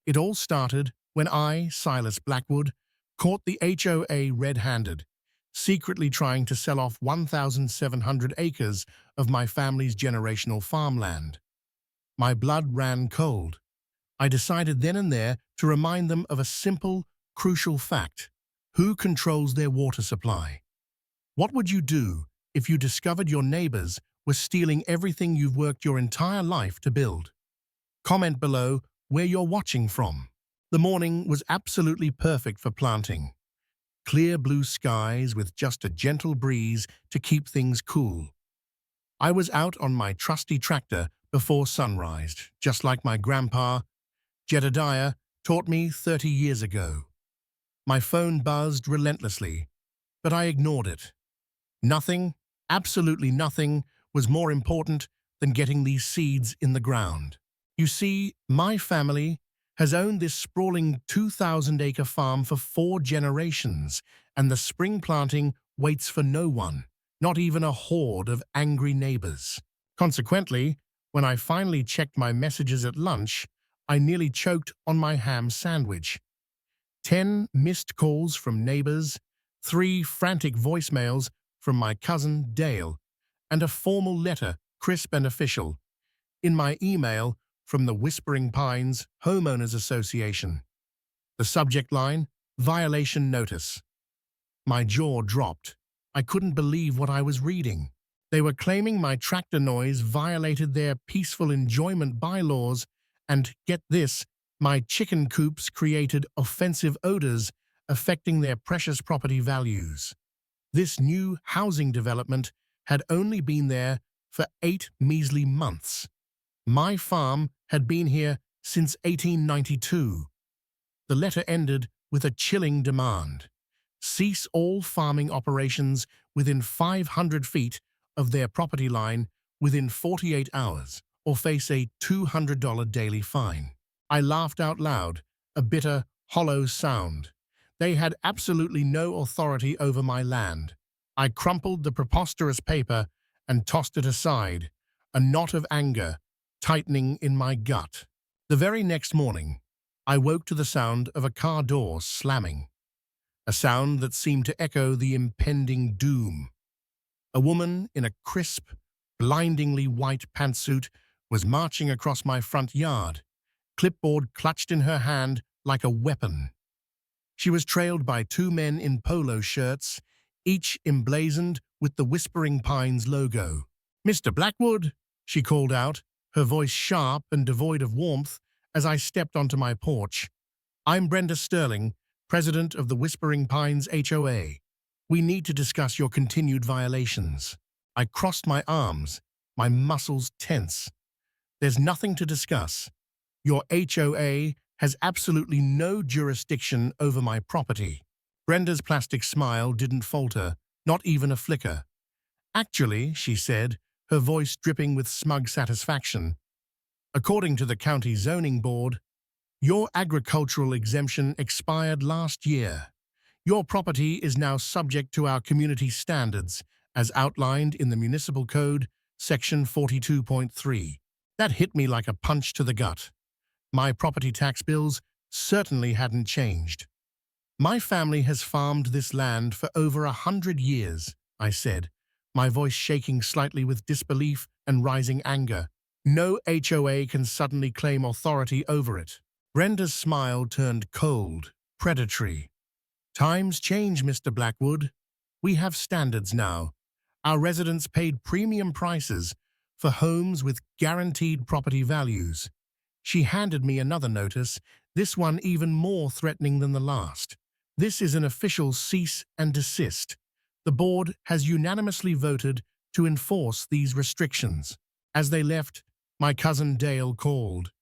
It all started when I, Silas Blackwood, caught the HOA red-handed, secretly trying to sell off 1,700 acres of my family's generational farmland. My blood ran cold. I decided then and there to remind them of a simple, crucial fact. Who controls their water supply? What would you do if you discovered your neighbors were stealing everything you've worked your entire life to build? Comment below where you're watching from. The morning was absolutely perfect for planting. Clear blue skies with just a gentle breeze to keep things cool. I was out on my trusty tractor before sunrise, just like my grandpa, Jedediah, taught me 30 years ago. My phone buzzed relentlessly, but I ignored it. Nothing, absolutely nothing, was more important than getting these seeds in the ground. You see, my family has owned this sprawling 2,000-acre farm for 4 generations, and the spring planting waits for no one, not even a horde of angry neighbors. Consequently, when I finally checked my messages at lunch, I nearly choked on my ham sandwich. 10 missed calls from neighbors, 3 frantic voicemails from my cousin Dale, and a formal letter, crisp and official, in my email from the Whispering Pines Homeowners Association. The subject line, violation notice. My jaw dropped. I couldn't believe what I was reading. They were claiming my tractor noise violated their peaceful enjoyment bylaws, and, get this, my chicken coops created offensive odors affecting their precious property values. This new housing development had only been there for 8 measly months. My farm had been here since 1892. The letter ended with a chilling demand. Cease all farming operations within 500 feet of their property line within 48 hours, or face a $200 daily fine. I laughed out loud, a bitter, hollow sound. They had absolutely no authority over my land. I crumpled the preposterous paper and tossed it aside, a knot of anger tightening in my gut. The very next morning, I woke to the sound of a car door slamming, a sound that seemed to echo the impending doom. A woman in a crisp, blindingly white pantsuit was marching across my front yard, clipboard clutched in her hand like a weapon. She was trailed by 2 men in polo shirts, each emblazoned with the Whispering Pines logo. "Mr. Blackwood," she called out, her voice sharp and devoid of warmth as I stepped onto my porch. "I'm Brenda Sterling, president of the Whispering Pines HOA. We need to discuss your continued violations." I crossed my arms, my muscles tense. "There's nothing to discuss. Your HOA has absolutely no jurisdiction over my property." Brenda's plastic smile didn't falter, not even a flicker. "Actually," she said, her voice dripping with smug satisfaction, "according to the county zoning board, your agricultural exemption expired last year. Your property is now subject to our community standards, as outlined in the Municipal Code, Section 42.3. That hit me like a punch to the gut. My property tax bills certainly hadn't changed. "My family has farmed this land for over 100 years, I said, my voice shaking slightly with disbelief and rising anger. "No HOA can suddenly claim authority over it." Brenda's smile turned cold, predatory. "Times change, Mr. Blackwood. We have standards now. Our residents paid premium prices for homes with guaranteed property values." She handed me another notice, this one even more threatening than the last. "This is an official cease and desist. The board has unanimously voted to enforce these restrictions." As they left, my cousin Dale called.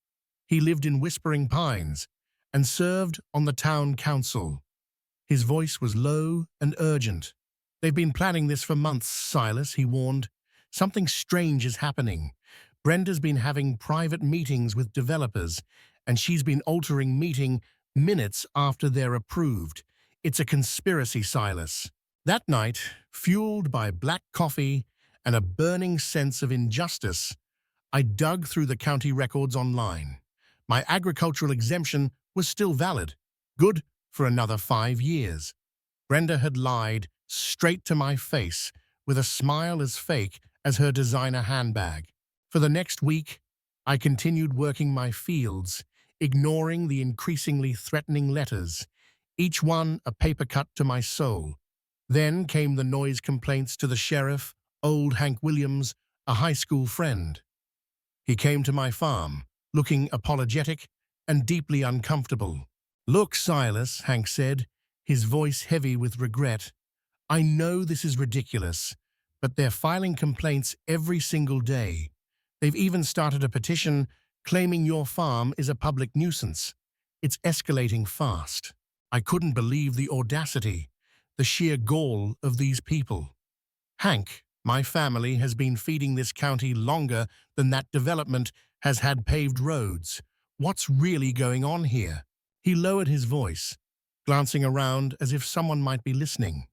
He lived in Whispering Pines and served on the town council. His voice was low and urgent. "They've been planning this for months, Silas," he warned. "Something strange is happening. Brenda's been having private meetings with developers, and she's been altering meeting minutes after they're approved. It's a conspiracy, Silas." That night, fueled by black coffee and a burning sense of injustice, I dug through the county records online. My agricultural exemption was still valid, good for another 5 years. Brenda had lied straight to my face with a smile as fake as her designer handbag. For the next week, I continued working my fields, ignoring the increasingly threatening letters, each one a paper cut to my soul. Then came the noise complaints to the sheriff, old Hank Williams, a high school friend. He came to my farm, looking apologetic and deeply uncomfortable. "Look, Silas," Hank said, his voice heavy with regret. "I know this is ridiculous, but they're filing complaints every single day. They've even started a petition claiming your farm is a public nuisance. It's escalating fast." I couldn't believe the audacity, the sheer gall of these people. "Hank, my family has been feeding this county longer than that development has had paved roads. What's really going on here?" He lowered his voice, glancing around as if someone might be listening.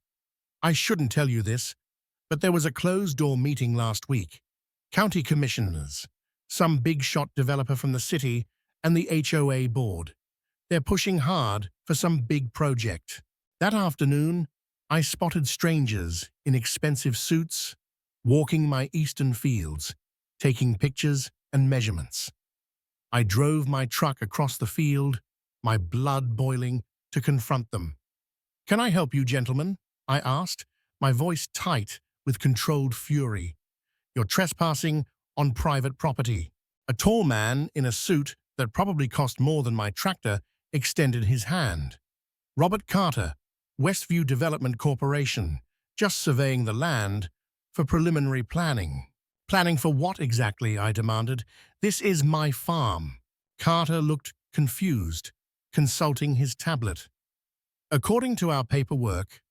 "I shouldn't tell you this, but there was a closed-door meeting last week. County commissioners, some big-shot developer from the city, and the HOA board. They're pushing hard for some big project. That afternoon, I spotted strangers in expensive suits, walking my eastern fields, taking pictures and measurements. I drove my truck across the field, my blood boiling, to confront them. "Can I help you, gentlemen?" I asked, my voice tight with controlled fury. "You're trespassing on private property." A tall man in a suit that probably cost more than my tractor extended his hand. "Robert Carter, Westview Development Corporation, just surveying the land for preliminary planning." "Planning for what exactly?" I demanded. "This is my farm." Carter looked confused, consulting his tablet. "According to our paperwork,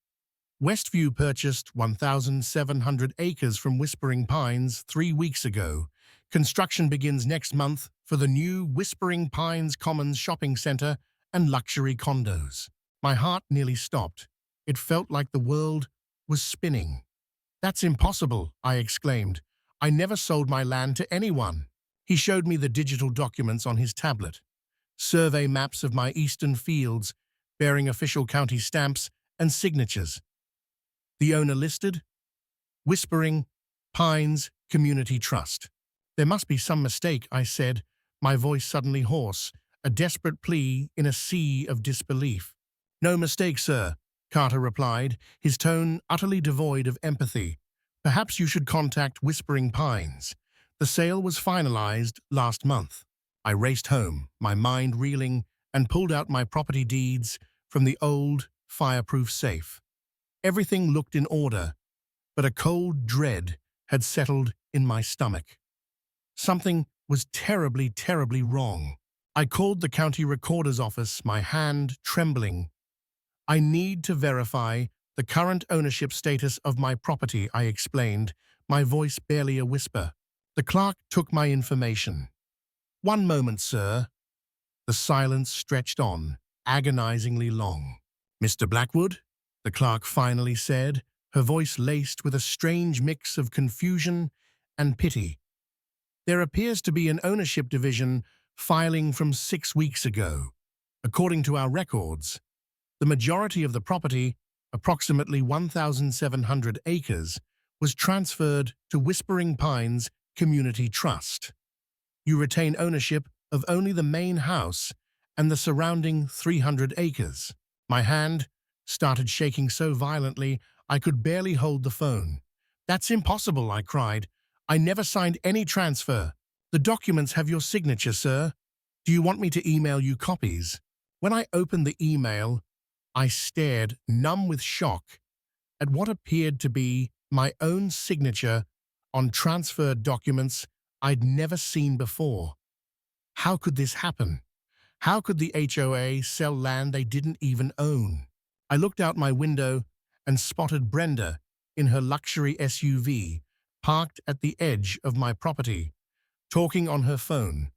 Westview purchased 1,700 acres from Whispering Pines 3 weeks ago. Construction begins next month for the new Whispering Pines Commons shopping center and luxury condos." My heart nearly stopped. It felt like the world was spinning. "That's impossible," I exclaimed. "I never sold my land to anyone." He showed me the digital documents on his tablet. Survey maps of my eastern fields, bearing official county stamps and signatures. The owner listed? Whispering Pines Community Trust. "There must be some mistake," I said, my voice suddenly hoarse, a desperate plea in a sea of disbelief. "No mistake, sir," Carter replied, his tone utterly devoid of empathy. "Perhaps you should contact Whispering Pines. The sale was finalized last month." I raced home, my mind reeling, and pulled out my property deeds from the old, fireproof safe. Everything looked in order, but a cold dread had settled in my stomach. Something was terribly, terribly wrong. I called the county recorder's office, my hand trembling. "I need to verify the current ownership status of my property," I explained, my voice barely a whisper. The clerk took my information. "One moment, sir." The silence stretched on, agonizingly long. "Mr. Blackwood?" the clerk finally said, her voice laced with a strange mix of confusion and pity. "There appears to be an ownership division filing from 6 weeks ago. According to our records, the majority of the property, approximately 1,700 acres, was transferred to Whispering Pines Community Trust. You retain ownership of only the main house and the surrounding 300 acres. My hand started shaking so violently I could barely hold the phone. "That's impossible," I cried. "I never signed any transfer. The documents have your signature, sir. Do you want me to email you copies?" When I opened the email, I stared, numb with shock, at what appeared to be my own signature on transferred documents I'd never seen before. How could this happen? How could the HOA sell land they didn't even own? I looked out my window and spotted Brenda in her luxury SUV, parked at the edge of my property, talking on her phone,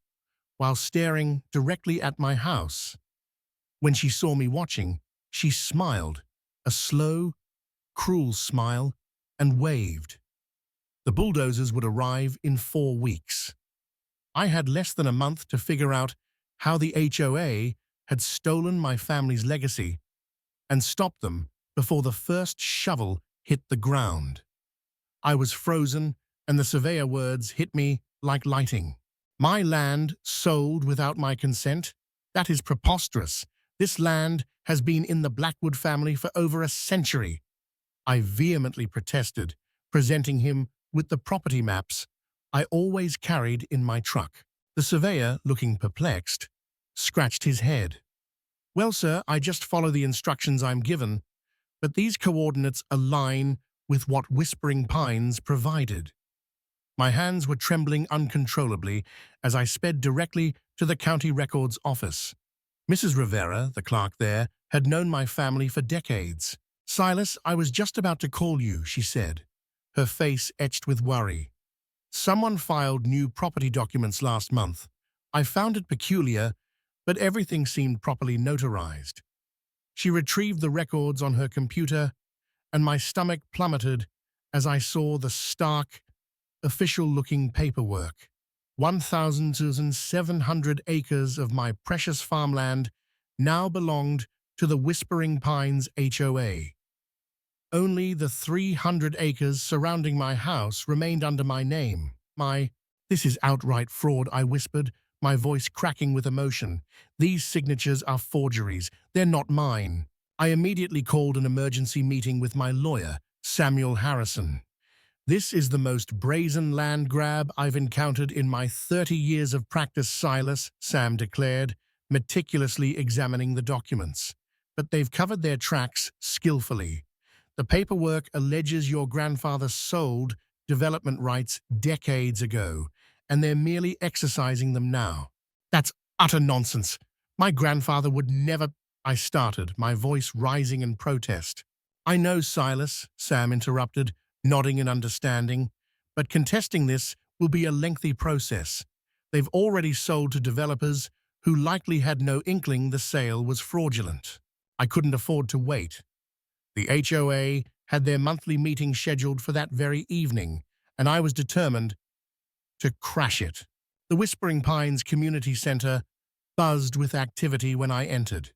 while staring directly at my house. When she saw me watching, she smiled, a slow, cruel smile, and waved. The bulldozers would arrive in 4 weeks. I had less than a month to figure out how the HOA had stolen my family's legacy and stopped them before the first shovel hit the ground. I was frozen, and the surveyor words hit me like lightning. My land sold without my consent? That is preposterous. This land has been in the Blackwood family for over a century. I vehemently protested, presenting him with the property maps I always carried in my truck. The surveyor, looking perplexed, scratched his head. Well, sir, I just follow the instructions I'm given, but these coordinates align with what Whispering Pines provided. My hands were trembling uncontrollably as I sped directly to the county records office. Mrs. Rivera, the clerk there, had known my family for decades. Silas, I was just about to call you, she said, her face etched with worry. Someone filed new property documents last month. I found it peculiar, but everything seemed properly notarized. She retrieved the records on her computer, and my stomach plummeted as I saw the stark, official-looking paperwork. 1,700 acres of my precious farmland now belonged to the Whispering Pines HOA. Only the 300 acres surrounding my house remained under my name. This is outright fraud, I whispered, my voice cracking with emotion. These signatures are forgeries. They're not mine. I immediately called an emergency meeting with my lawyer, Samuel Harrison. This is the most brazen land grab I've encountered in my 30 years of practice, Silas, Sam declared, meticulously examining the documents. But they've covered their tracks skillfully. The paperwork alleges your grandfather sold development rights decades ago, and they're merely exercising them now. That's utter nonsense. My grandfather would never— I started, my voice rising in protest. I know, Silas, Sam interrupted, nodding in understanding, but contesting this will be a lengthy process. They've already sold to developers who likely had no inkling the sale was fraudulent. I couldn't afford to wait. The HOA had their monthly meeting scheduled for that very evening, and I was determined to crash it. The Whispering Pines Community Center buzzed with activity when I entered.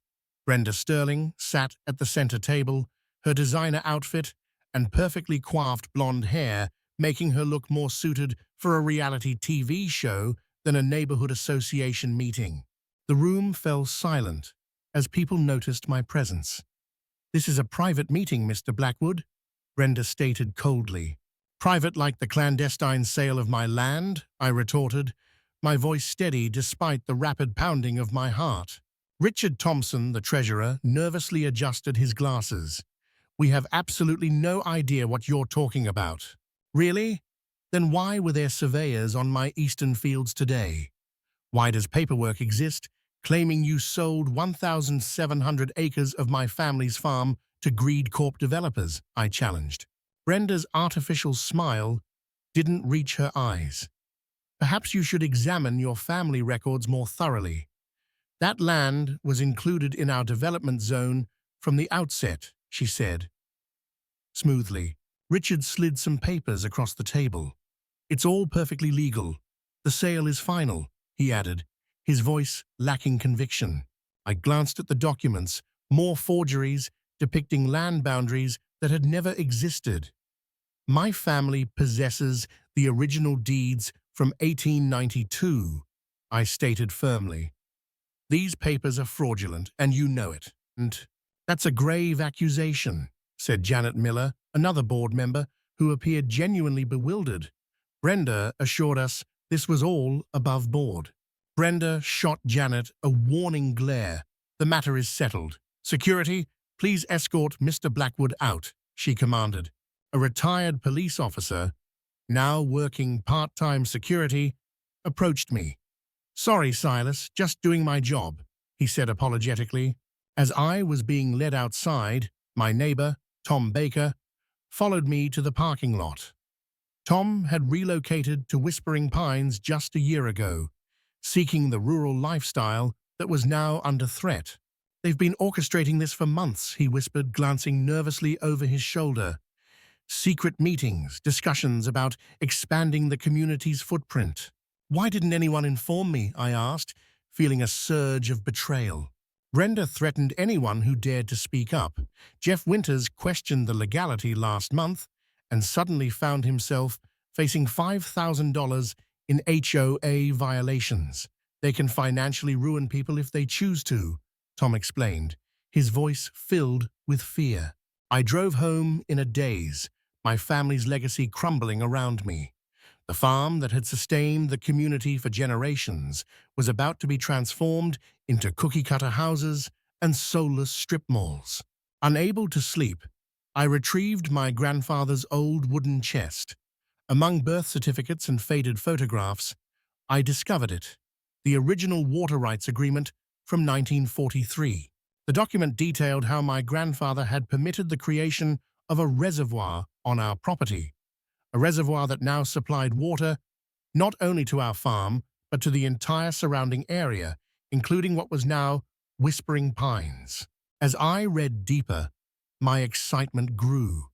Brenda Sterling sat at the center table, her designer outfit and perfectly coiffed blonde hair making her look more suited for a reality TV show than a neighborhood association meeting. The room fell silent as people noticed my presence. "This is a private meeting, Mr. Blackwood," Brenda stated coldly. "Private like the clandestine sale of my land?" I retorted, my voice steady despite the rapid pounding of my heart. Richard Thompson, the treasurer, nervously adjusted his glasses. "We have absolutely no idea what you're talking about." "Really? Then why were there surveyors on my eastern fields today? Why does paperwork exist claiming you sold 1,700 acres of my family's farm to Greed Corp developers?" I challenged. Brenda's artificial smile didn't reach her eyes. "Perhaps you should examine your family records more thoroughly. That land was included in our development zone from the outset," she said. Smoothly, Richard slid some papers across the table. "It's all perfectly legal. The sale is final," he added, his voice lacking conviction. I glanced at the documents, more forgeries depicting land boundaries that had never existed. "My family possesses the original deeds from 1892, I stated firmly. "These papers are fraudulent, and you know it." "And that's a grave accusation," said Janet Miller, another board member, who appeared genuinely bewildered. Brenda assured us this was all above board. Brenda shot Janet a warning glare. "The matter is settled. Security, please escort Mr. Blackwood out," she commanded. A retired police officer, now working part-time security, approached me. "Sorry, Silas, just doing my job," he said apologetically. As I was being led outside, my neighbor, Tom Baker, followed me to the parking lot. Tom had relocated to Whispering Pines just a year ago, seeking the rural lifestyle that was now under threat. "They've been orchestrating this for months," he whispered, glancing nervously over his shoulder. "Secret meetings, discussions about expanding the community's footprint." "Why didn't anyone inform me?" I asked, feeling a surge of betrayal. Brenda threatened anyone who dared to speak up. Jeff Winters questioned the legality last month and suddenly found himself facing $5,000 in HOA violations. They can financially ruin people if they choose to, Tom explained, his voice filled with fear. I drove home in a daze, my family's legacy crumbling around me. The farm that had sustained the community for generations was about to be transformed into cookie-cutter houses and soulless strip malls. Unable to sleep, I retrieved my grandfather's old wooden chest. Among birth certificates and faded photographs, I discovered it, the original water rights agreement from 1943. The document detailed how my grandfather had permitted the creation of a reservoir on our property, a reservoir that now supplied water not only to our farm, but to the entire surrounding area, including what was now Whispering Pines. As I read deeper, my excitement grew.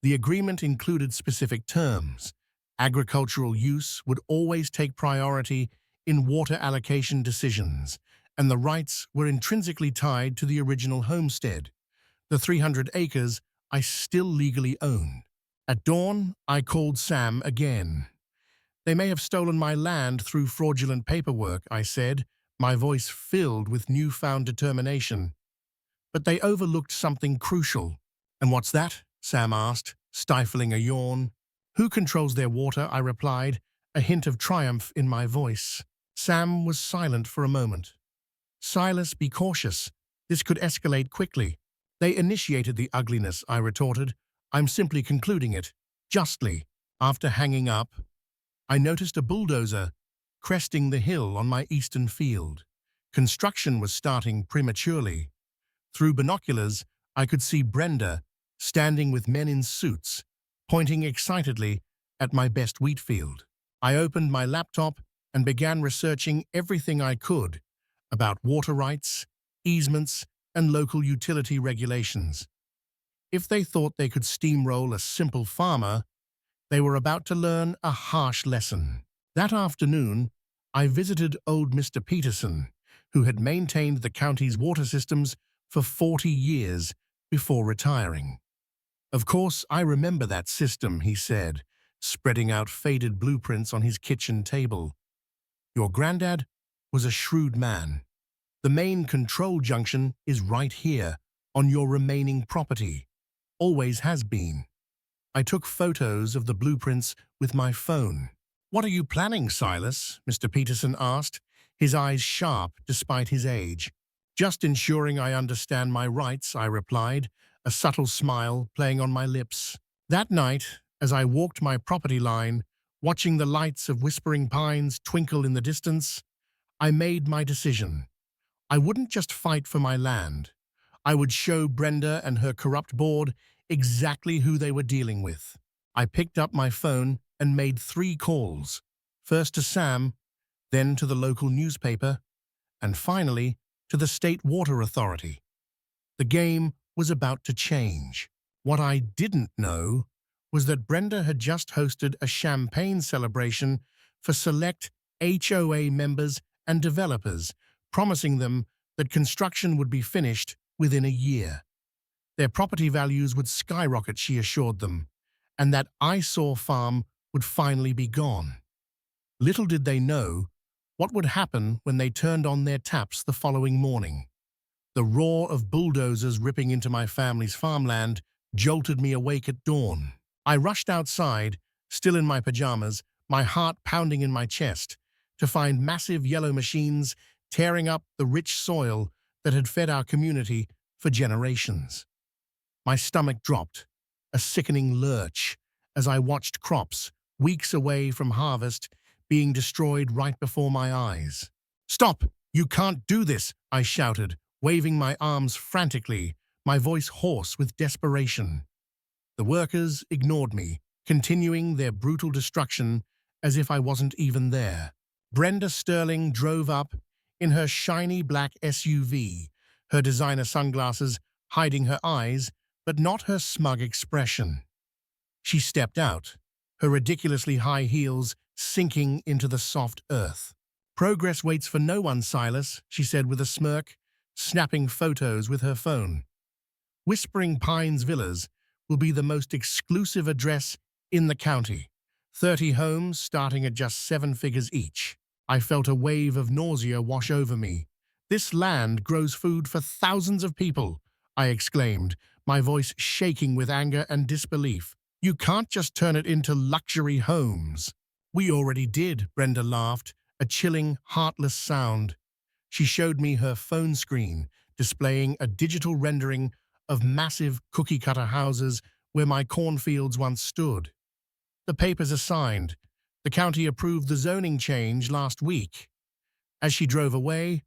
The agreement included specific terms. Agricultural use would always take priority in water allocation decisions, and the rights were intrinsically tied to the original homestead, the 300 acres I still legally owned. At dawn, I called Sam again. They may have stolen my land through fraudulent paperwork, I said, my voice filled with newfound determination. But they overlooked something crucial. And what's that? Sam asked, stifling a yawn. Who controls their water? I replied, a hint of triumph in my voice. Sam was silent for a moment. Silas, be cautious. This could escalate quickly. They initiated the ugliness, I retorted. I'm simply concluding it, justly. After hanging up, I noticed a bulldozer cresting the hill on my eastern field. Construction was starting prematurely. Through binoculars, I could see Brenda standing with men in suits, pointing excitedly at my best wheat field. I opened my laptop and began researching everything I could about water rights, easements, and local utility regulations. If they thought they could steamroll a simple farmer, they were about to learn a harsh lesson. That afternoon, I visited old Mr. Peterson, who had maintained the county's water systems for 40 years before retiring. Of course, I remember that system, he said, spreading out faded blueprints on his kitchen table. Your granddad was a shrewd man. The main control junction is right here, on your remaining property. Always has been. I took photos of the blueprints with my phone. What are you planning, Silas? Mr. Peterson asked, his eyes sharp despite his age. Just ensuring I understand my rights, I replied, a subtle smile playing on my lips. That night, as I walked my property line, watching the lights of Whispering Pines twinkle in the distance, I made my decision. I wouldn't just fight for my land. I would show Brenda and her corrupt board exactly who they were dealing with. I picked up my phone and made 3 calls, first to Sam, then to the local newspaper, and finally to the state water authority. The game was about to change. What I didn't know was that Brenda had just hosted a champagne celebration for select HOA members and developers, promising them that construction would be finished within a year. Their property values would skyrocket, she assured them, and that eyesore farm would finally be gone. Little did they know what would happen when they turned on their taps the following morning. The roar of bulldozers ripping into my family's farmland jolted me awake at dawn. I rushed outside, still in my pajamas, my heart pounding in my chest, to find massive yellow machines tearing up the rich soil that had fed our community for generations. My stomach dropped, a sickening lurch, as I watched crops, weeks away from harvest, being destroyed right before my eyes. "Stop! You can't do this!" I shouted, waving my arms frantically, my voice hoarse with desperation. The workers ignored me, continuing their brutal destruction as if I wasn't even there. Brenda Sterling drove up in her shiny black SUV, her designer sunglasses hiding her eyes, but not her smug expression. She stepped out, her ridiculously high heels sinking into the soft earth. Progress waits for no one, Silas, she said with a smirk, snapping photos with her phone. Whispering Pines Villas will be the most exclusive address in the county. 30 homes starting at just 7 figures each. I felt a wave of nausea wash over me. This land grows food for thousands of people, I exclaimed, my voice shaking with anger and disbelief. You can't just turn it into luxury homes. We already did, Brenda laughed, a chilling, heartless sound. She showed me her phone screen, displaying a digital rendering of massive cookie-cutter houses where my cornfields once stood. The papers are signed. The county approved the zoning change last week. As she drove away,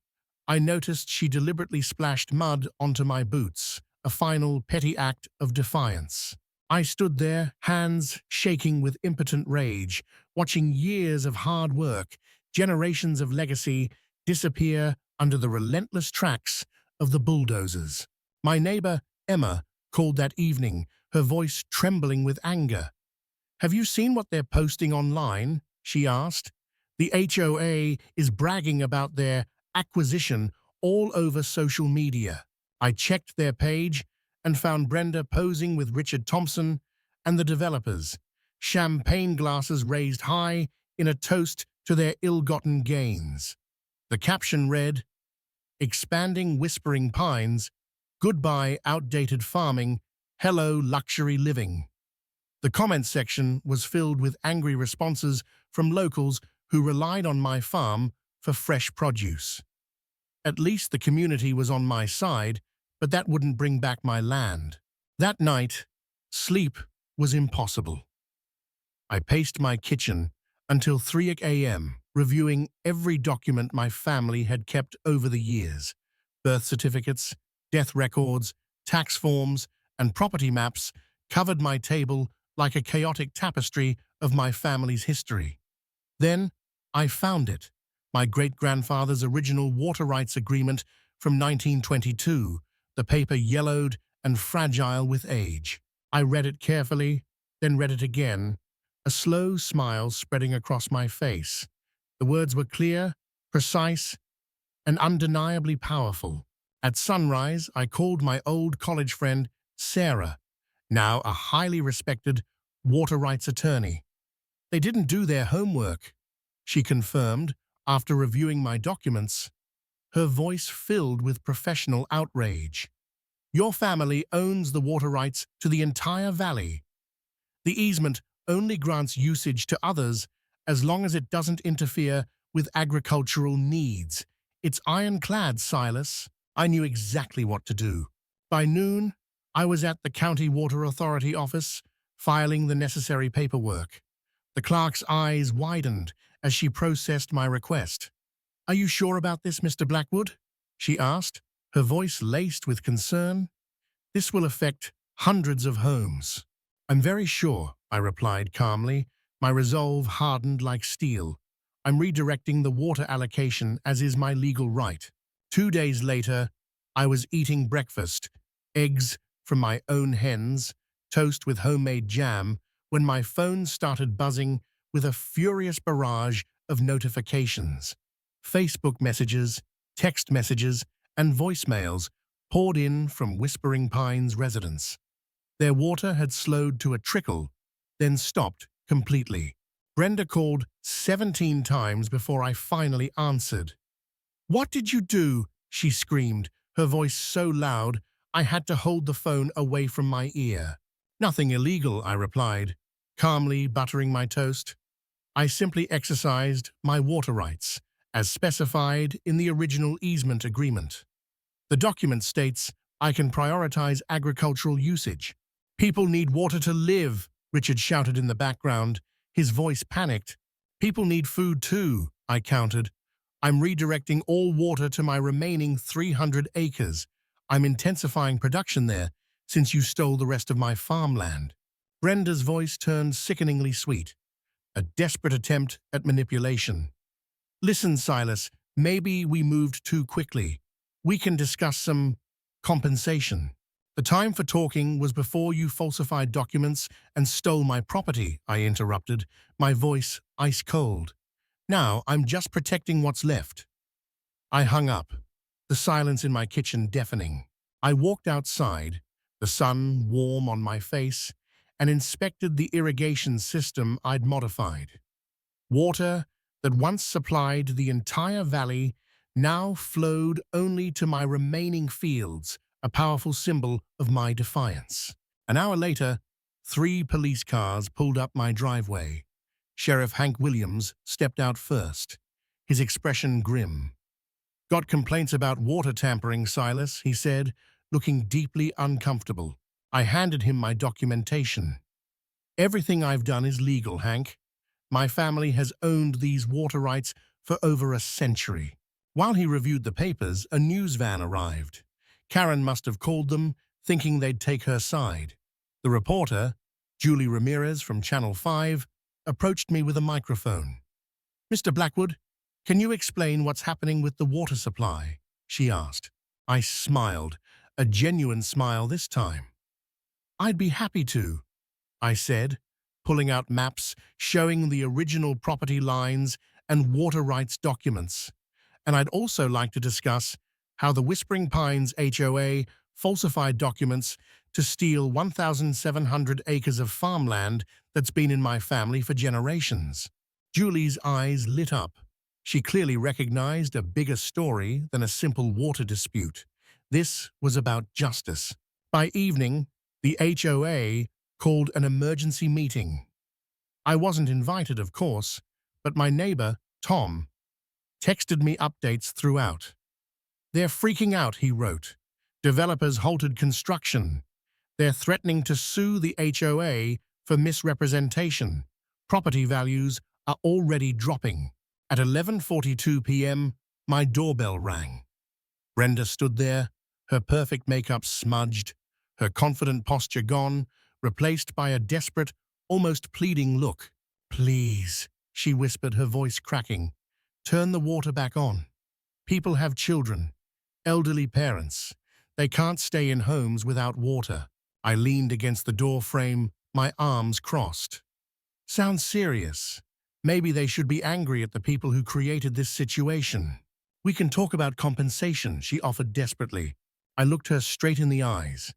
I noticed she deliberately splashed mud onto my boots, a final petty act of defiance. I stood there, hands shaking with impotent rage, watching years of hard work, generations of legacy, disappear under the relentless tracks of the bulldozers. My neighbor, Emma, called that evening, her voice trembling with anger. Have you seen what they're posting online? She asked. The HOA is bragging about their acquisition all over social media. I checked their page and found Brenda posing with Richard Thompson and the developers, champagne glasses raised high in a toast to their ill-gotten gains. The caption read, "Expanding Whispering Pines, goodbye outdated farming, hello luxury living." The comment section was filled with angry responses from locals who relied on my farm for fresh produce. At least the community was on my side, but that wouldn't bring back my land. That night, sleep was impossible. I paced my kitchen until 3 a.m., reviewing every document my family had kept over the years. Birth certificates, death records, tax forms, and property maps covered my table like a chaotic tapestry of my family's history. Then I found it, my great-grandfather's original water rights agreement from 1922, the paper yellowed and fragile with age. I read it carefully, then read it again, a slow smile spreading across my face. The words were clear, precise, and undeniably powerful. At sunrise, I called my old college friend, Sarah, now a highly respected water rights attorney. They didn't do their homework, she confirmed after reviewing my documents, her voice filled with professional outrage. Your family owns the water rights to the entire valley. The easement only grants usage to others as long as it doesn't interfere with agricultural needs. It's ironclad, Silas. I knew exactly what to do. By noon, I was at the County Water Authority office, filing the necessary paperwork. The clerk's eyes widened as she processed my request. Are you sure about this, Mr. Blackwood? She asked, her voice laced with concern. This will affect hundreds of homes. I'm very sure, I replied calmly, my resolve hardened like steel. I'm redirecting the water allocation as is my legal right. 2 days later, I was eating breakfast, eggs from my own hens, toast with homemade jam, when my phone started buzzing with a furious barrage of notifications. Facebook messages, text messages, and voicemails poured in from Whispering Pines residents. Their water had slowed to a trickle, then stopped completely. Brenda called 17 times before I finally answered. "What did you do?" she screamed, her voice so loud I had to hold the phone away from my ear. "Nothing illegal," I replied, calmly buttering my toast. "I simply exercised my water rights, as specified in the original easement agreement. The document states I can prioritize agricultural usage. People need water to live," Richard shouted in the background, his voice panicked. "People need food too," I countered. "I'm redirecting all water to my remaining 300 acres. I'm intensifying production there, since you stole the rest of my farmland." Brenda's voice turned sickeningly sweet, a desperate attempt at manipulation. "Listen, Silas, maybe we moved too quickly. We can discuss some compensation. The time for talking was before you falsified documents and stole my property," I interrupted, my voice ice cold. Now I'm just protecting what's left. I hung up, the silence in my kitchen deafening. I walked outside, the sun warm on my face, and inspected the irrigation system I'd modified. Water that once supplied the entire valley now flowed only to my remaining fields, a powerful symbol of my defiance. An hour later, 3 police cars pulled up my driveway. Sheriff Hank Williams stepped out first, his expression grim. "Got complaints about water tampering, Silas," he said, looking deeply uncomfortable. I handed him my documentation. "Everything I've done is legal, Hank. My family has owned these water rights for over a century." While he reviewed the papers, a news van arrived. Karen must have called them, thinking they'd take her side. The reporter, Julie Ramirez from Channel 5, approached me with a microphone. "Mr. Blackwood, can you explain what's happening with the water supply?" she asked. I smiled, a genuine smile this time. "I'd be happy to," I said, pulling out maps showing the original property lines and water rights documents. "And I'd also like to discuss how the Whispering Pines HOA falsified documents to steal 1,700 acres of farmland that's been in my family for generations." Julie's eyes lit up. She clearly recognized a bigger story than a simple water dispute. This was about justice. By evening, the HOA called an emergency meeting. I wasn't invited, of course, but my neighbor, Tom, texted me updates throughout. "They're freaking out," he wrote. "Developers halted construction. They're threatening to sue the HOA for misrepresentation. Property values are already dropping." At 11:42 p.m., my doorbell rang. Brenda stood there, her perfect makeup smudged, her confident posture gone, replaced by a desperate, almost pleading look. "Please," she whispered, her voice cracking, "turn the water back on. People have children, elderly parents. They can't stay in homes without water." I leaned against the door frame, my arms crossed. "Sounds serious. Maybe they should be angry at the people who created this situation." "We can talk about compensation," she offered desperately. I looked her straight in the eyes.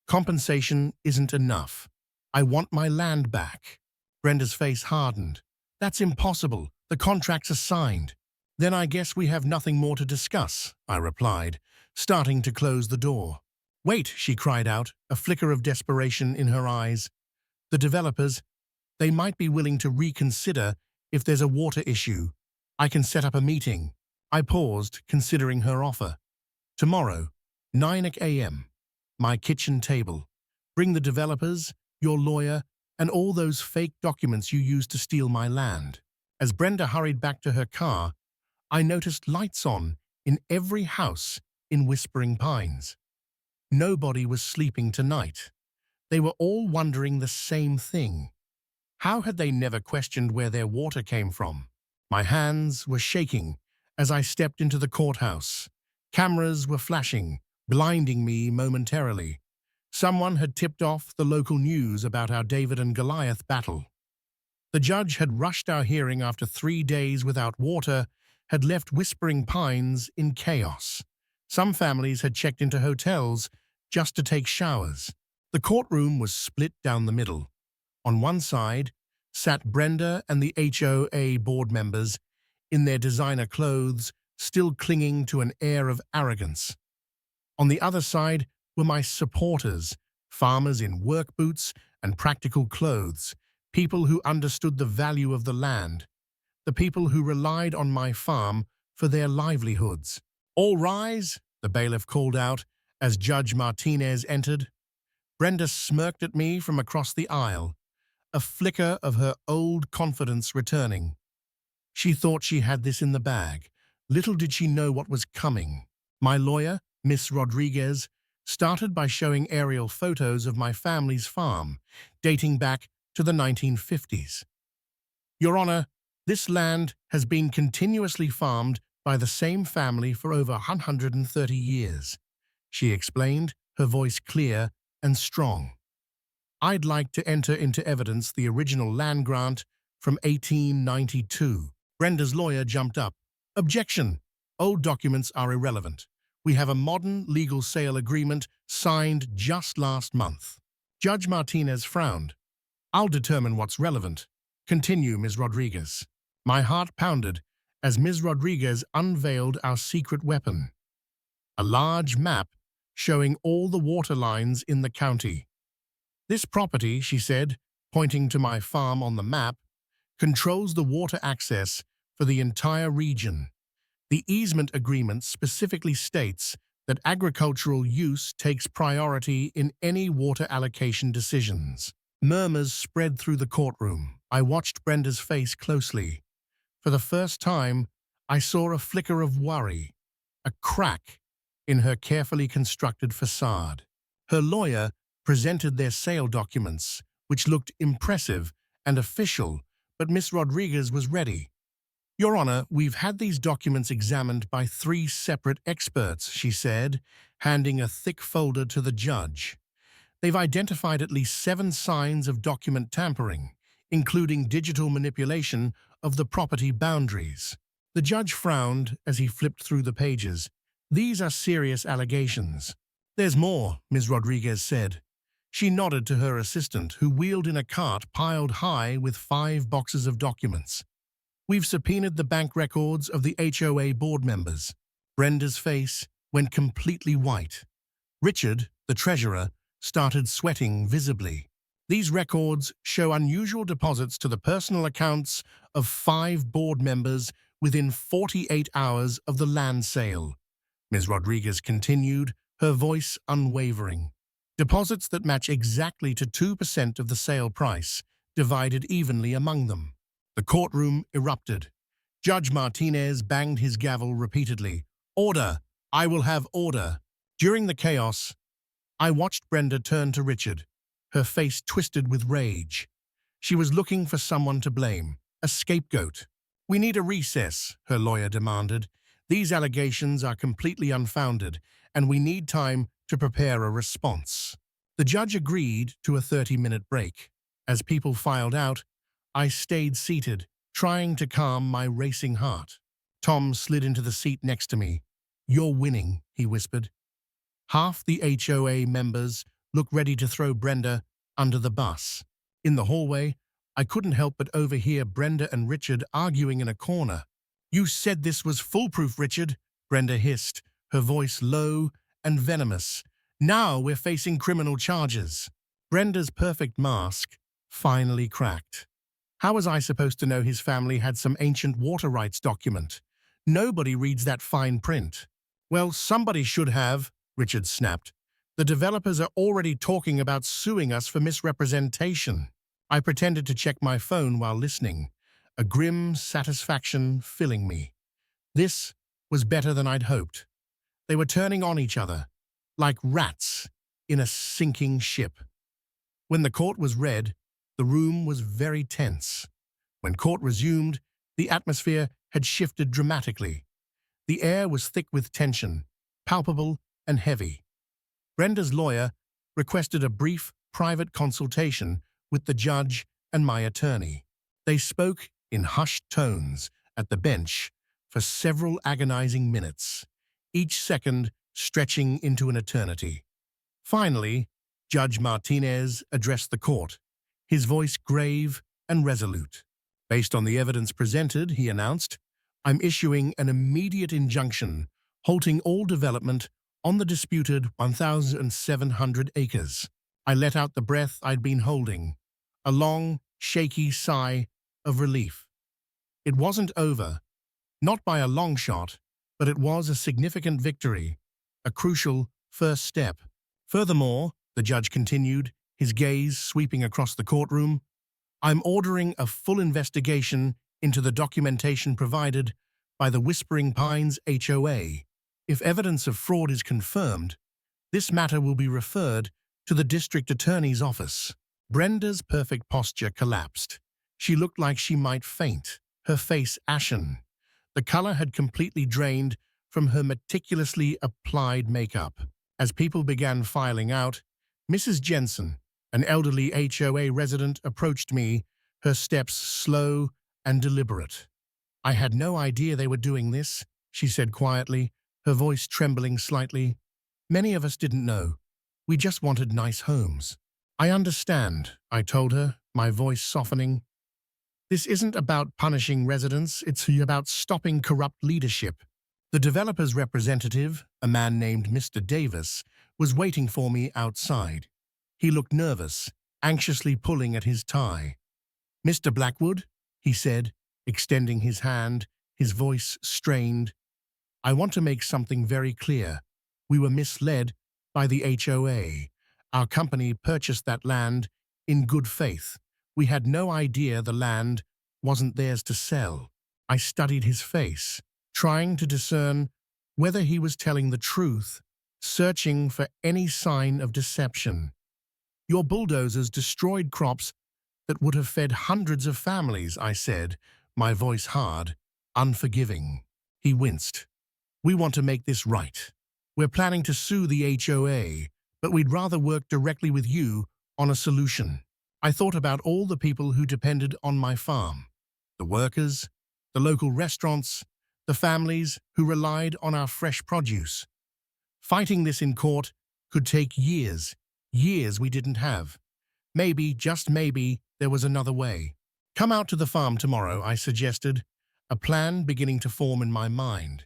"Compensation isn't enough. I want my land back." Brenda's face hardened. "That's impossible. The contracts are signed." "Then I guess we have nothing more to discuss," I replied, starting to close the door. "Wait," she cried out, a flicker of desperation in her eyes. "The developers, they might be willing to reconsider if there's a water issue. I can set up a meeting." I paused, considering her offer. "Tomorrow, 9 a.m., my kitchen table. Bring the developers, your lawyer, and all those fake documents you used to steal my land." As Brenda hurried back to her car, I noticed lights on in every house in Whispering Pines. Nobody was sleeping tonight. They were all wondering the same thing. How had they never questioned where their water came from? My hands were shaking as I stepped into the courthouse. Cameras were flashing, blinding me momentarily. Someone had tipped off the local news about our David and Goliath battle. The judge had rushed our hearing after 3 days without water, had left Whispering Pines in chaos. Some families had checked into hotels just to take showers. The courtroom was split down the middle. On one side sat Brenda and the HOA board members in their designer clothes, still clinging to an air of arrogance. On the other side were my supporters, farmers in work boots and practical clothes, people who understood the value of the land, the people who relied on my farm for their livelihoods. "All rise," the bailiff called out as Judge Martinez entered. Brenda smirked at me from across the aisle, a flicker of her old confidence returning. She thought she had this in the bag. Little did she know what was coming. My lawyer, Miss Rodriguez, started by showing aerial photos of my family's farm, dating back to the 1950s. "Your Honor, this land has been continuously farmed by the same family for over 130 years, she explained, her voice clear and strong. "I'd like to enter into evidence the original land grant from 1892. Brenda's lawyer jumped up. Objection! Old documents are irrelevant. We have a modern legal sale agreement signed just last month. Judge Martinez frowned. I'll determine what's relevant. Continue, Ms. Rodriguez. My heart pounded as Ms. Rodriguez unveiled our secret weapon. A large map showing all the water lines in the county. This property, she said, pointing to my farm on the map, controls the water access for the entire region. The easement agreement specifically states that agricultural use takes priority in any water allocation decisions. Murmurs spread through the courtroom. I watched Brenda's face closely. For the first time, I saw a flicker of worry, a crack in her carefully constructed facade. Her lawyer presented their sale documents, which looked impressive and official, but Miss Rodriguez was ready. Your Honor, we've had these documents examined by 3 separate experts, she said, handing a thick folder to the judge. They've identified at least 7 signs of document tampering, including digital manipulation of the property boundaries. The judge frowned as he flipped through the pages. These are serious allegations. There's more, Ms. Rodriguez said. She nodded to her assistant, who wheeled in a cart piled high with 5 boxes of documents. We've subpoenaed the bank records of the HOA board members. Brenda's face went completely white. Richard, the treasurer, started sweating visibly. These records show unusual deposits to the personal accounts of 5 board members within 48 hours of the land sale. Ms. Rodriguez continued, her voice unwavering. Deposits that match exactly to 2% of the sale price, divided evenly among them. The courtroom erupted. Judge Martinez banged his gavel repeatedly. Order! I will have order! During the chaos, I watched Brenda turn to Richard, her face twisted with rage. She was looking for someone to blame, a scapegoat. We need a recess, her lawyer demanded. These allegations are completely unfounded, and we need time to prepare a response. The judge agreed to a 30-minute break. As people filed out, I stayed seated, trying to calm my racing heart. Tom slid into the seat next to me. You're winning, he whispered. Half the HOA members looked ready to throw Brenda under the bus. In the hallway, I couldn't help but overhear Brenda and Richard arguing in a corner. You said this was foolproof, Richard, Brenda hissed, her voice low and venomous. Now we're facing criminal charges. Brenda's perfect mask finally cracked. How was I supposed to know his family had some ancient water rights document? Nobody reads that fine print. Well, somebody should have, Richard snapped. The developers are already talking about suing us for misrepresentation. I pretended to check my phone while listening, a grim satisfaction filling me. This was better than I'd hoped. They were turning on each other, like rats in a sinking ship. When the court was read, the room was very tense. When court resumed, the atmosphere had shifted dramatically. The air was thick with tension, palpable and heavy. Brenda's lawyer requested a brief, private consultation with the judge and my attorney. They spoke in hushed tones at the bench for several agonizing minutes, each second stretching into an eternity. Finally, Judge Martinez addressed the court, his voice grave and resolute. Based on the evidence presented, he announced, I'm issuing an immediate injunction halting all development on the disputed 1,700 acres. I let out the breath I'd been holding, a long, shaky sigh of relief. It wasn't over, not by a long shot, but it was a significant victory, a crucial first step. Furthermore, the judge continued, his gaze sweeping across the courtroom, I'm ordering a full investigation into the documentation provided by the Whispering Pines HOA. If evidence of fraud is confirmed, this matter will be referred to the district attorney's office. Brenda's perfect posture collapsed. She looked like she might faint, her face ashen. The color had completely drained from her meticulously applied makeup. As people began filing out, Mrs. Jensen, an elderly HOA resident, approached me, her steps slow and deliberate. I had no idea they were doing this, she said quietly, her voice trembling slightly. Many of us didn't know. We just wanted nice homes. I understand, I told her, my voice softening. This isn't about punishing residents, it's about stopping corrupt leadership. The developer's representative, a man named Mr. Davis, was waiting for me outside. He looked nervous, anxiously pulling at his tie. Mr. Blackwood, he said, extending his hand, his voice strained. I want to make something very clear. We were misled by the HOA. Our company purchased that land in good faith. We had no idea the land wasn't theirs to sell. I studied his face, trying to discern whether he was telling the truth, searching for any sign of deception. Your bulldozers destroyed crops that would have fed hundreds of families, I said, my voice hard, unforgiving. He winced. We want to make this right. We're planning to sue the HOA, but we'd rather work directly with you on a solution. I thought about all the people who depended on my farm. The workers, the local restaurants, the families who relied on our fresh produce. Fighting this in court could take years we didn't have. Maybe, just maybe, there was another way. Come out to the farm tomorrow, I suggested, a plan beginning to form in my mind.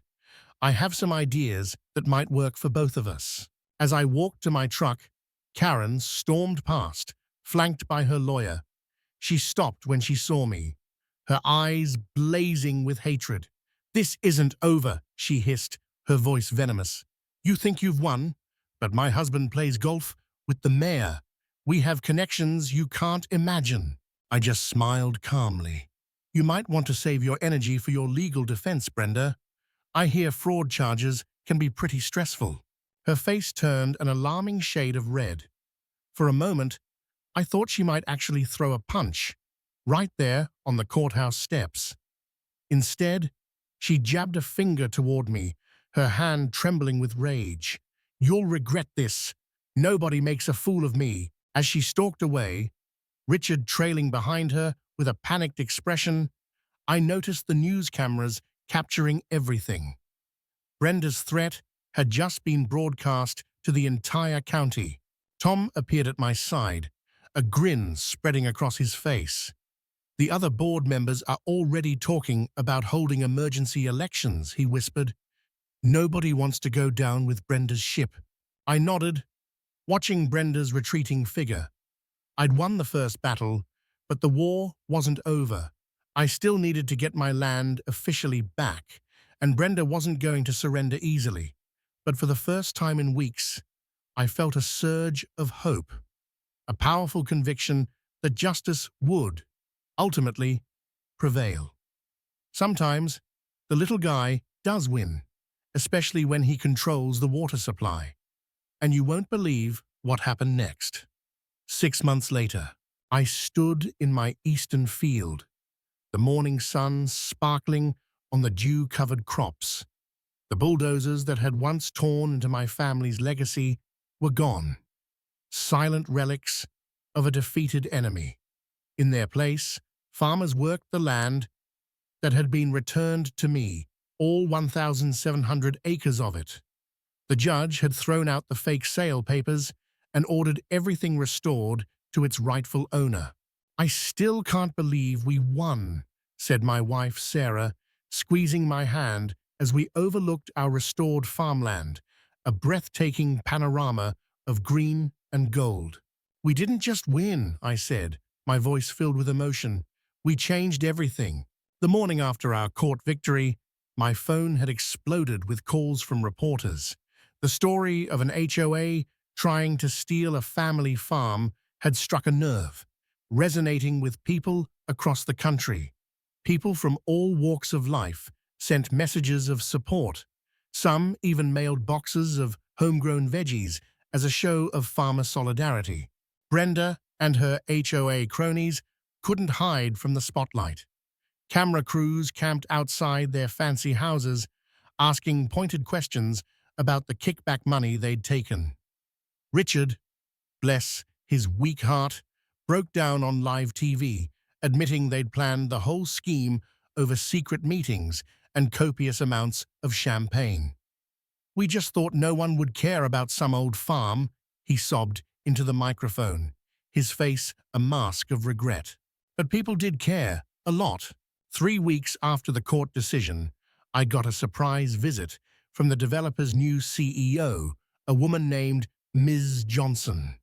I have some ideas that might work for both of us. As I walked to my truck, Karen stormed past, flanked by her lawyer. She stopped when she saw me, her eyes blazing with hatred. This isn't over, she hissed, her voice venomous. You think you've won, but my husband plays golf with the mayor. We have connections you can't imagine. I just smiled calmly. You might want to save your energy for your legal defense, Brenda. I hear fraud charges can be pretty stressful. Her face turned an alarming shade of red. For a moment, I thought she might actually throw a punch, right there on the courthouse steps. Instead, she jabbed a finger toward me, her hand trembling with rage. You'll regret this. Nobody makes a fool of me. As she stalked away, Richard trailing behind her with a panicked expression, I noticed the news cameras capturing everything. Brenda's threat had just been broadcast to the entire county. Tom appeared at my side, a grin spreading across his face. The other board members are already talking about holding emergency elections, he whispered. Nobody wants to go down with Brenda's ship. I nodded, watching Brenda's retreating figure. I'd won the first battle, but the war wasn't over. I still needed to get my land officially back, and Brenda wasn't going to surrender easily. But for the first time in weeks, I felt a surge of hope, a powerful conviction that justice would, ultimately, prevail. Sometimes, the little guy does win, especially when he controls the water supply. And you won't believe what happened next. 6 months later, I stood in my eastern field, the morning sun sparkling on the dew-covered crops. The bulldozers that had once torn into my family's legacy were gone, silent relics of a defeated enemy. In their place, farmers worked the land that had been returned to me, all 1,700 acres of it. The judge had thrown out the fake sale papers and ordered everything restored to its rightful owner. I still can't believe we won, said my wife Sarah, squeezing my hand as we overlooked our restored farmland, a breathtaking panorama of green and gold. We didn't just win, I said, my voice filled with emotion. We changed everything. The morning after our court victory, my phone had exploded with calls from reporters. The story of an HOA trying to steal a family farm had struck a nerve, resonating with people across the country. People from all walks of life sent messages of support. Some even mailed boxes of homegrown veggies as a show of farmer solidarity. Brenda and her HOA cronies couldn't hide from the spotlight. Camera crews camped outside their fancy houses, asking pointed questions about the kickback money they'd taken. Richard, bless his weak heart, broke down on live TV, admitting they'd planned the whole scheme over secret meetings and copious amounts of champagne. "We just thought no one would care about some old farm," he sobbed into the microphone, his face a mask of regret. But people did care, a lot. 3 weeks after the court decision, I got a surprise visit from the developer's new CEO, a woman named Ms. Johnson.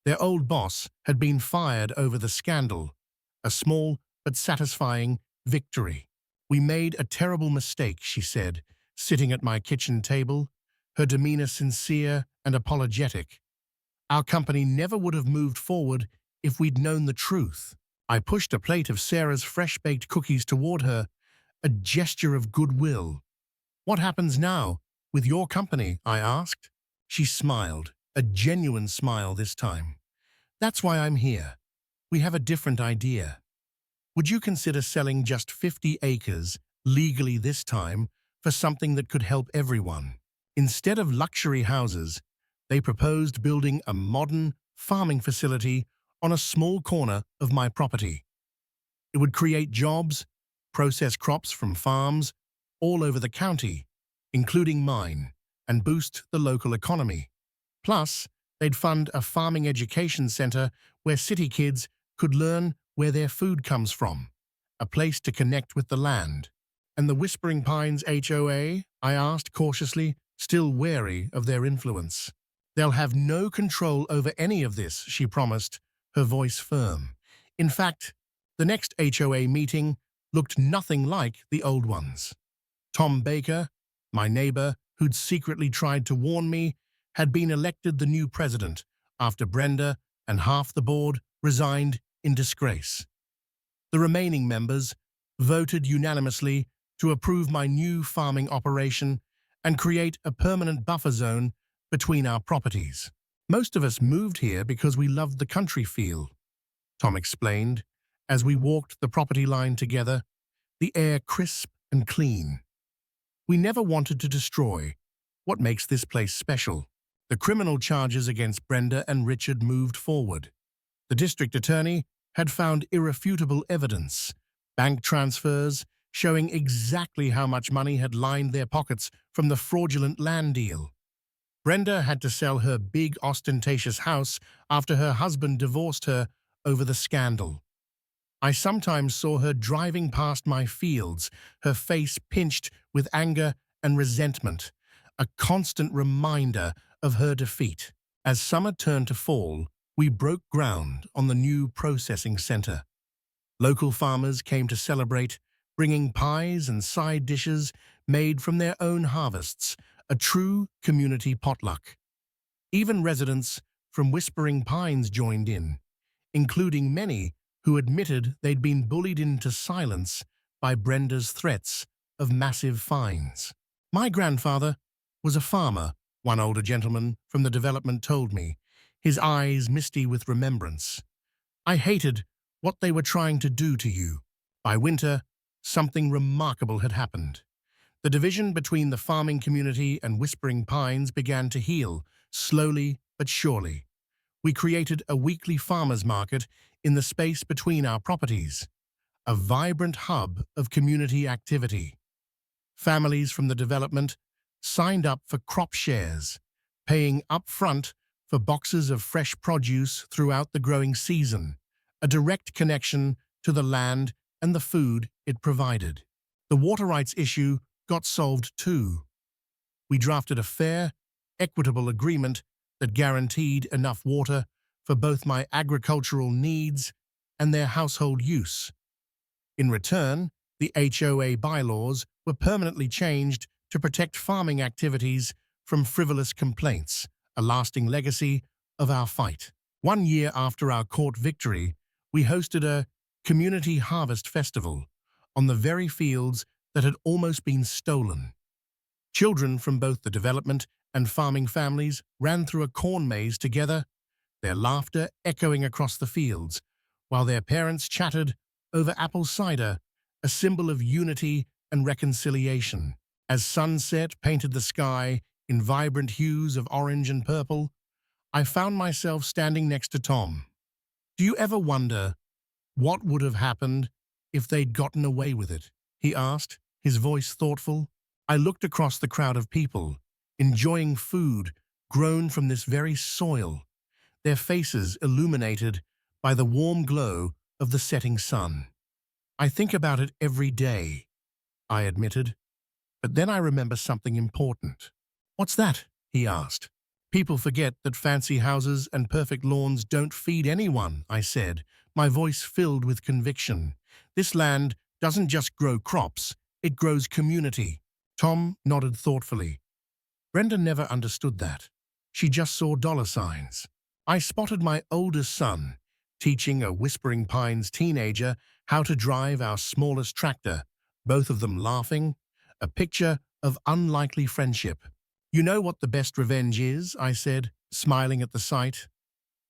Their old boss had been fired over the scandal, a small but satisfying victory. "We made a terrible mistake," she said, sitting at my kitchen table, her demeanor sincere and apologetic. "Our company never would have moved forward if we'd known the truth." I pushed a plate of Sarah's fresh-baked cookies toward her, a gesture of goodwill. "What happens now with your company?" I asked. She smiled, a genuine smile this time. "That's why I'm here. We have a different idea. Would you consider selling just 50 acres, legally this time, for something that could help everyone?" Instead of luxury houses, they proposed building a modern farming facility on a small corner of my property. It would create jobs, process crops from farms all over the county, including mine, and boost the local economy. Plus, they'd fund a farming education center where city kids could learn where their food comes from, a place to connect with the land. "And the Whispering Pines HOA?" I asked cautiously, still wary of their influence. "They'll have no control over any of this," she promised, her voice firm. In fact, the next HOA meeting looked nothing like the old ones. Tom Baker, my neighbor who'd secretly tried to warn me, had been elected the new president after Brenda and half the board resigned in disgrace. The remaining members voted unanimously to approve my new farming operation and create a permanent buffer zone between our properties. "Most of us moved here because we loved the country feel," Tom explained, as we walked the property line together, the air crisp and clean. "We never wanted to destroy what makes this place special." The criminal charges against Brenda and Richard moved forward. The district attorney had found irrefutable evidence, bank transfers showing exactly how much money had lined their pockets from the fraudulent land deal. Brenda had to sell her big, ostentatious house after her husband divorced her over the scandal. I sometimes saw her driving past my fields, her face pinched with anger and resentment, a constant reminder of her defeat. As summer turned to fall, we broke ground on the new processing center. Local farmers came to celebrate, bringing pies and side dishes made from their own harvests, a true community potluck. Even residents from Whispering Pines joined in, including many who admitted they'd been bullied into silence by Brenda's threats of massive fines. "My grandfather was a farmer," one older gentleman from the development told me, his eyes misty with remembrance. "I hated what they were trying to do to you." By winter, something remarkable had happened. The division between the farming community and Whispering Pines began to heal, slowly but surely. We created a weekly farmers market in the space between our properties, a vibrant hub of community activity. Families from the development signed up for crop shares, paying upfront for boxes of fresh produce throughout the growing season, a direct connection to the land and the food it provided. The water rights issue got solved too. We drafted a fair, equitable agreement that guaranteed enough water for both my agricultural needs and their household use. In return, the HOA bylaws were permanently changed to protect farming activities from frivolous complaints, a lasting legacy of our fight. 1 year after our court victory, we hosted a community harvest festival on the very fields that had almost been stolen. Children from both the development and farming families ran through a corn maze together, their laughter echoing across the fields, while their parents chattered over apple cider, a symbol of unity and reconciliation. As sunset painted the sky in vibrant hues of orange and purple, I found myself standing next to Tom. "Do you ever wonder what would have happened if they'd gotten away with it? He asked, his voice thoughtful. I looked across the crowd of people, enjoying food grown from this very soil, their faces illuminated by the warm glow of the setting sun. I think about it every day, I admitted, but then I remember something important. What's that? He asked. People forget that fancy houses and perfect lawns don't feed anyone, I said, my voice filled with conviction. This land doesn't just grow crops, it grows community. Tom nodded thoughtfully. Brenda never understood that. She just saw dollar signs. I spotted my oldest son, teaching a Whispering Pines teenager how to drive our smallest tractor, both of them laughing, a picture of unlikely friendship. You know what the best revenge is, I said, smiling at the sight.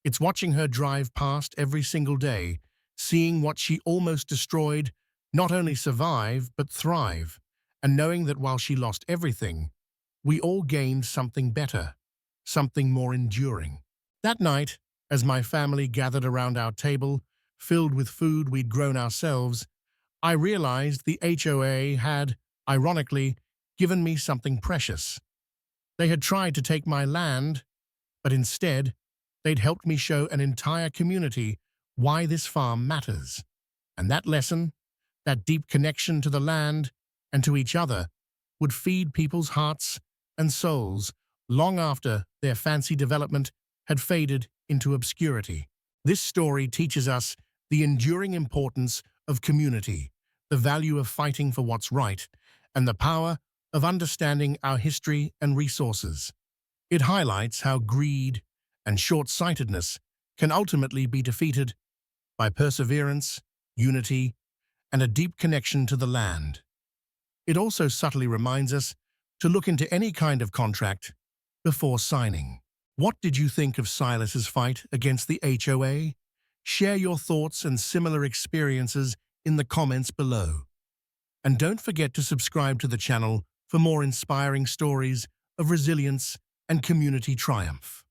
It's watching her drive past every single day, seeing what she almost destroyed, not only survive, but thrive, and knowing that while she lost everything, we all gained something better, something more enduring. That night, as my family gathered around our table, filled with food we'd grown ourselves, I realized the HOA had, ironically, given me something precious. They had tried to take my land, but instead, they'd helped me show an entire community why this farm matters. And that lesson, that deep connection to the land and to each other, would feed people's hearts and souls long after their fancy development had faded into obscurity. This story teaches us the enduring importance of community, the value of fighting for what's right, and the power of understanding our history and resources. It highlights how greed and short-sightedness can ultimately be defeated by perseverance, unity, and a deep connection to the land. It also subtly reminds us to look into any kind of contract before signing. What did you think of Silas's fight against the HOA? Share your thoughts and similar experiences in the comments below. And don't forget to subscribe to the channel for more inspiring stories of resilience and community triumph.